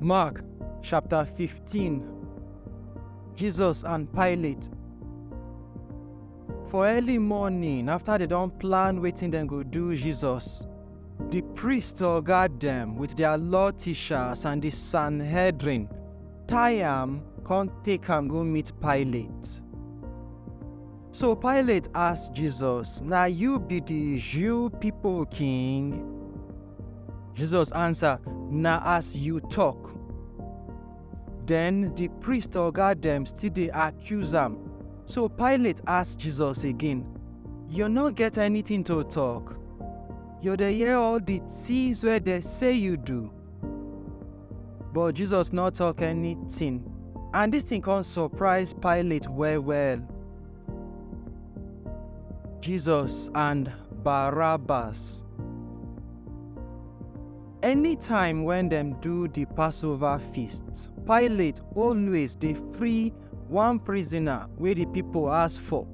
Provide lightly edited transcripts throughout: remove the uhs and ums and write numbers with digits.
Mark chapter 15. Jesus and Pilate. For early morning, after they don't plan wetin dem go do Jesus, the priest guard them with their law teachers and the Sanhedrin, tie am, come take am go meet Pilate. So Pilate asked Jesus, "Na you be the Jew people king?" Jesus answered, "Na as you talk." Then the priest guard them still dey accuse am. So Pilate asked Jesus again, "You no get anything to talk? You dey hear all the things wey they say you do?" But Jesus no talk anything, and this thing come surprise Pilate well. Jesus and Barabas. Anytime when them do the Passover feast, Pilate always dey free one prisoner wey the people ask for.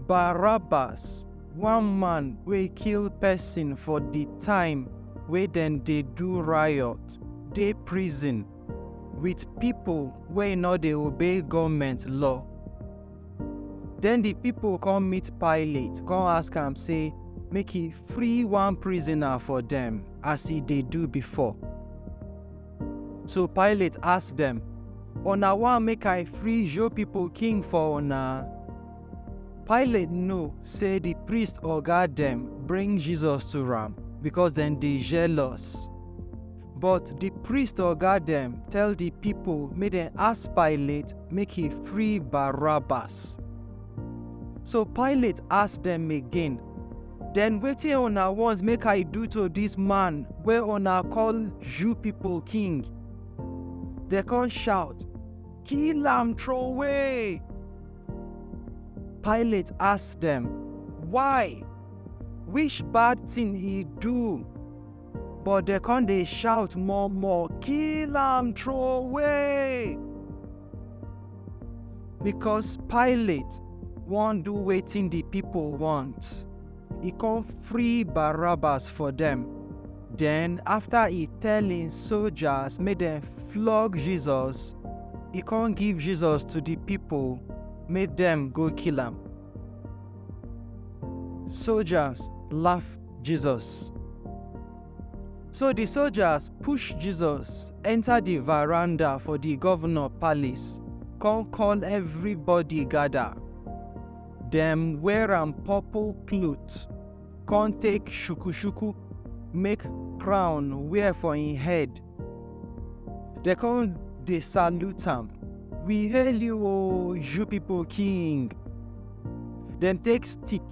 Barabas, one man wey kill person for the time wey dem dey do riot, dey prison with people wey no dey obey government law. Then the people come meet Pilate, come ask am say make he free one prisoner for them as he dey do before. So Pilate ask them, "Una wan make I free Jew people king for una?" Pilate know say the priest guard them bring Jesus to am because dem dey jealous. But the priest guard them tell the people make dem ask Pilate make he free Barabas. So Pilate ask them again, "Then wetin una want make I do to this man wey una call Jew people king?" They come shout, "Kill am, throw away!" Pilate ask them, "Why? Which bad thing he do?" But they come dey shout more, "Kill am, throw away!" Because Pilate wan do wetin the people want, he come free Barabas for them. Then after he tell him soldiers make them flog Jesus, he come give Jesus to the people, make them go kill am. Soldiers laugh Jesus. So the soldiers push Jesus enter the veranda for the governor palace, come call everybody gather. Dem wear am purple cloth, come take shuku, make crown wear for him head. They come dey salute am, "We hail you, O Jew people king." Dem take stick,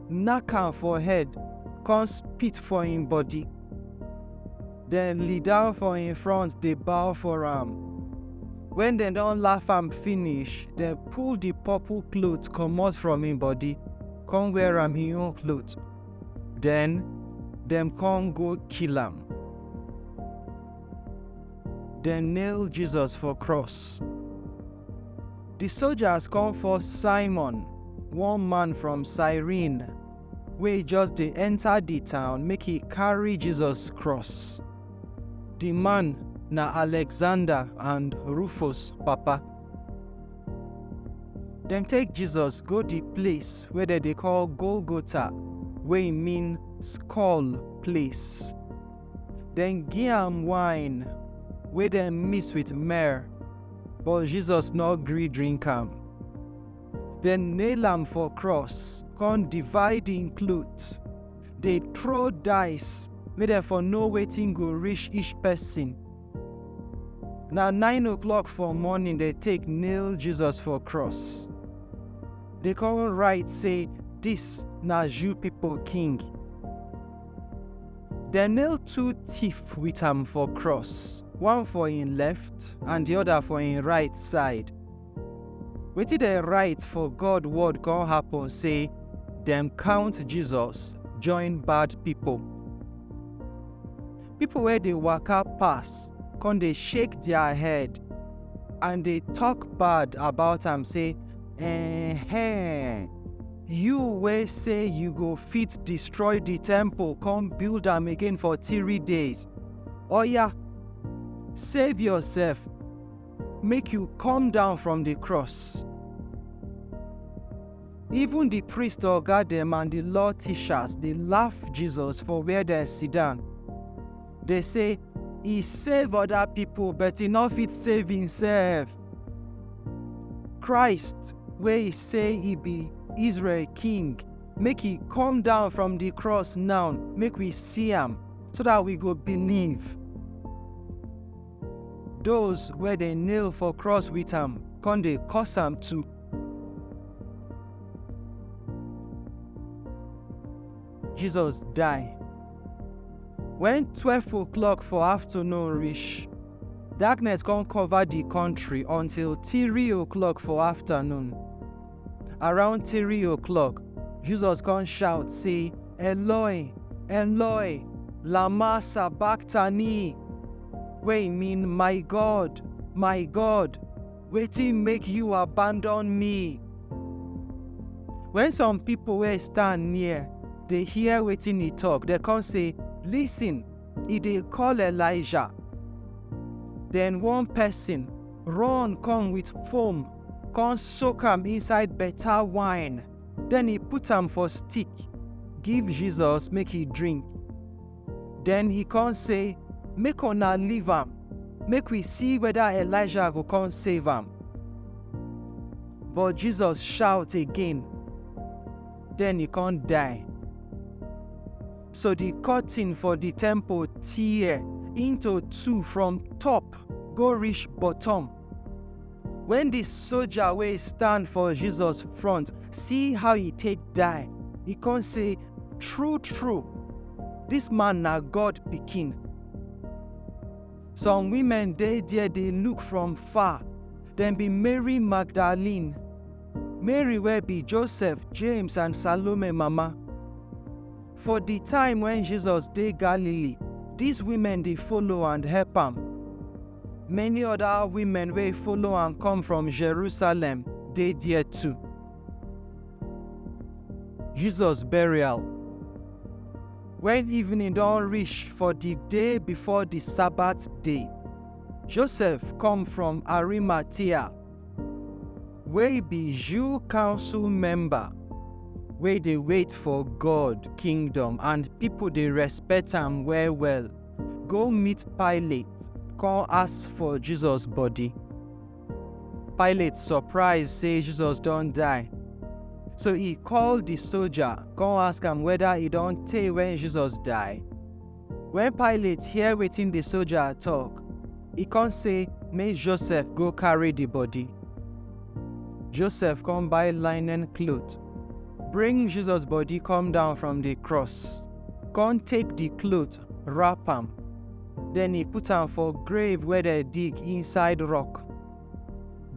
knack am for head, come spit for him body. Dem lead down for him front, dey bow for am. When dem don laugh am finish, dem pull the purple cloth comot from him body, come wear am him own cloth. Then dem come go kill am. Dem nail Jesus for cross. The soldiers come for Simon, one man from Cyrene, wey just dey enter the town make he carry Jesus cross. The man na Alexander and Rufus papa. Dem take Jesus go the place wey dem dey call Golgotha, wey mean skull place. Dem give am wine wey dem mix with myrrh, but Jesus no gree drink am. Dem nail am for cross, come divide him cloth. Dey throw dice make dem for know wetin go reach each person. Na 9 o'clock for morning they take nail Jesus for cross. They come write say, "This na Jew people king." They nail 2 thieves with am for cross, one for him left and the other for him right side. Wetin they write for God word come happen say, dem count Jesus join bad people. People wey dey waka pass come dey shake their head, and they talk bad about am, say, you wey say you go fit destroy the temple, come build am again for 3 days. Oya, save yourself, make you come down from the cross. Even the priest oga dem and the law teachers, they laugh Jesus for where they sit down. They say, he save other people, but he not fit save himself. Christ, where he say he be Israel king, make he come down from the cross now, make we see him, so that we go believe. Those where they nail for cross with him, come they curse him too. Jesus die. When 12 o'clock for afternoon reach, darkness can't cover the country until 3 o'clock for afternoon. Around 3 o'clock, Jesus can't shout, say, Eloi, Eloi, lama sabachthani, wey mean, my God, wetin make you abandon me? When some people wey stand near, they hear wetin he talk, they come say, listen, he dey call Elijah. Then one person run come with foam, come soak am inside better wine. Then he put am for stick, give Jesus make he drink. Then he come say, make una leave am, make we see whether Elijah go come save am. But Jesus shout again. Then he can't die. So the curtain for the temple tear into 2 from top, go reach bottom. When the soldier wey stand for Jesus front see how he take die, he can't say, true, this man na God pikin. Some women dey there, they look from far. Then be Mary Magdalene, Mary wey be Joseph, James and Salome mama. For the time when Jesus dey Galilee, these women dey follow and help am. Many other women wey follow and come from Jerusalem dey there too. Jesus burial. When evening don reach for the day before the Sabbath day, Joseph come from Arimathea, wey be Jew council member, wey dey wait for God kingdom and people dey respect am well. Go meet Pilate, come ask for Jesus body. Pilate surprised say Jesus don die. So he called the soldier, come ask am whether he don tey when Jesus die. When Pilate hear wetin the soldier talk, he come say make Joseph go carry the body. Joseph come buy linen cloth, bring Jesus body come down from the cross, come take the cloth, wrap am. Then he put am for grave where they dig inside rock.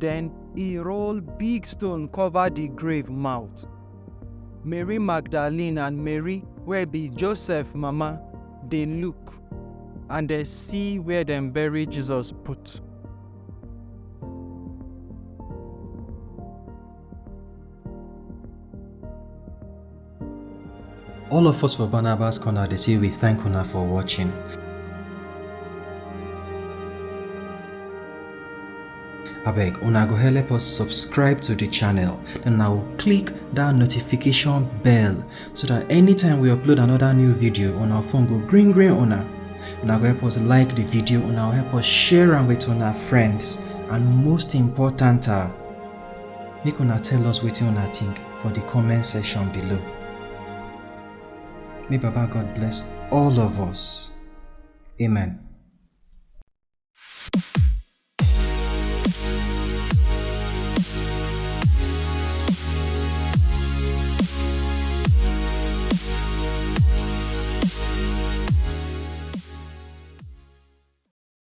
Then he roll big stone cover the grave mouth. Mary Magdalene and Mary, where be Joseph mama, they look and they see where them bury Jesus put. All of us for Barnabas Corner, they say we thank una for watching. Abeg, una go help us subscribe to the channel, then now click that notification bell so that anytime we upload another new video on our phone go green una. Una go help us like the video, una help us share am with una friends, and most important, make una tell us wetin una think for the comment section below. May Baba God bless all of us. Amen.